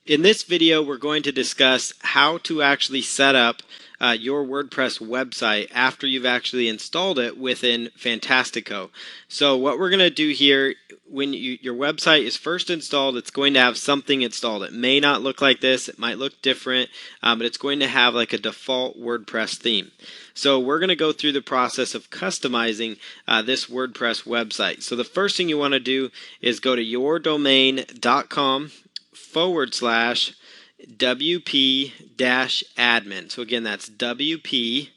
In this video, we're going to discuss how to actually set up your WordPress website after you've actually installed it within Fantastico. So what we're going to do here, when your website is first installed, it's going to have something installed. It may not look like this, it might look different, but it's going to have like a default WordPress theme. So we're going to go through the process of customizing this WordPress website. So the first thing you want to do is go to yourdomain.com/wp-admin. So again, that's wp-admin.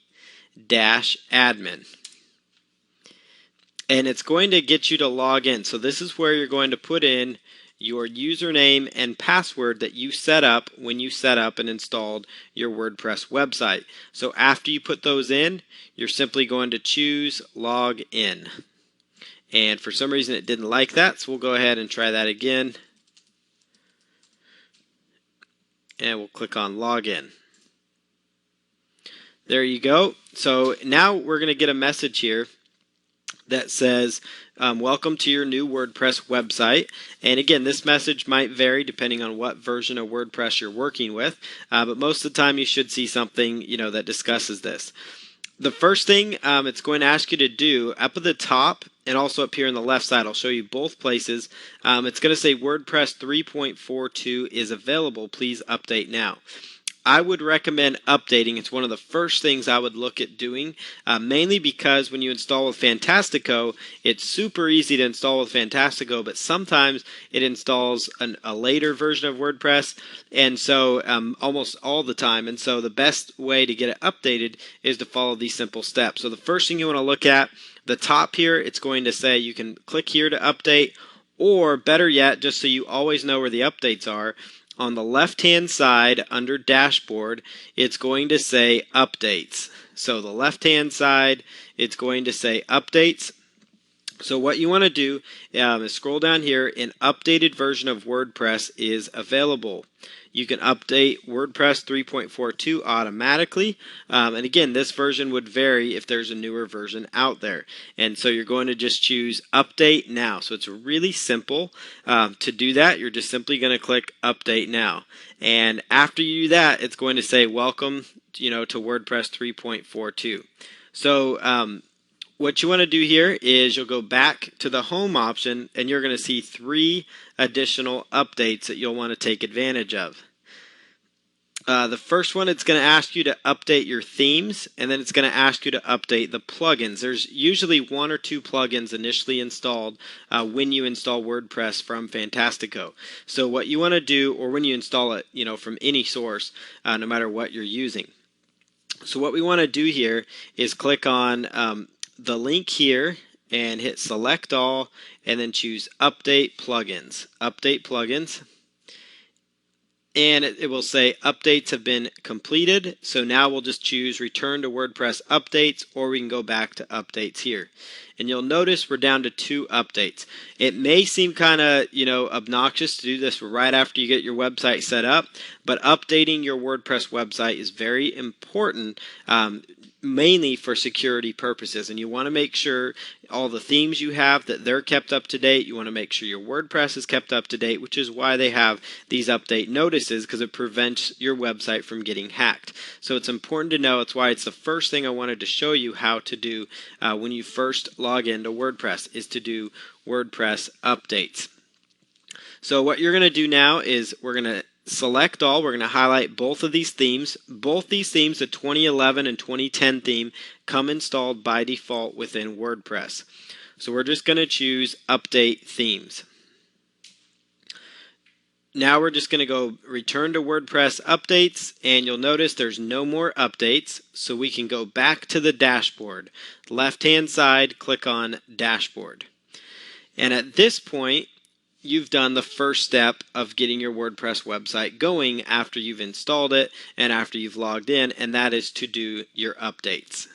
And it's going to get you to log in. So this is where you're going to put in your username and password that you set up when you set up and installed your WordPress website. So after you put those in, you're simply going to choose log in. And for some reason it didn't like that, so we'll go ahead and try that again. And we'll click on login. There you go. So now we're going to get a message here that says, welcome to your new WordPress website. And again, this message might vary depending on what version of WordPress you're working with, but most of the time you should see something that discusses this. The first thing it's going to ask you to do up at the top and also up here on the left side, I'll show you both places. It's going to say WordPress 3.42 is available. Please update now. I would recommend updating. It's one of the first things I would look at doing, mainly because when you install with Fantastico, it's super easy to install with Fantastico, but sometimes it installs a later version of WordPress, and so almost all the time. And so the best way to get it updated is to follow these simple steps. So the first thing you want to look at, the top here, it's going to say you can click here to update, or better yet, just so you always know where the updates are, on the left-hand side under dashboard, it's going to say updates. So the left-hand side, it's going to say updates. So what you want to do is scroll down here. An updated version of WordPress is available. You can update WordPress 3.42 automatically. And again, this version would vary if there's a newer version out there. And so you're going to just choose Update Now. So it's really simple to do that. You're just simply going to click Update Now. And after you do that, it's going to say Welcome to WordPress 3.42. So what you want to do here is you'll go back to the home option and you're going to see 3 additional updates that you'll want to take advantage of. The first one, it's going to ask you to update your themes, and then it's going to ask you to update the plugins. There's usually 1 or 2 plugins initially installed when you install WordPress from Fantastico. So what you want to do, or when you install it from any source, no matter what you're using. So what we want to do here is click on the link here and hit select all and then choose update plugins. Update plugins. And it will say updates have been completed. So now we'll just choose return to WordPress updates, or we can go back to updates here. And you'll notice we're down to 2 updates. It may seem kind of obnoxious to do this right after you get your website set up, but updating your WordPress website is very important, mainly for security purposes. And you want to make sure all the themes you have, that they're kept up to date. You want to make sure your WordPress is kept up to date, which is why they have these update notices, because it prevents your website from getting hacked. So it's important to know. It's why it's the first thing I wanted to show you how to do when you first log into WordPress, is to do WordPress updates. So what you're going to do now is we're going to select all. We're going to highlight both of these themes. Both these themes, the 2011 and 2010 theme, come installed by default within WordPress. So we're just going to choose Update Themes. Now we're just going to go return to WordPress updates, and you'll notice there's no more updates, so we can go back to the dashboard. Left-hand side, click on Dashboard. And at this point, you've done the first step of getting your WordPress website going after you've installed it and after you've logged in, and that is to do your updates.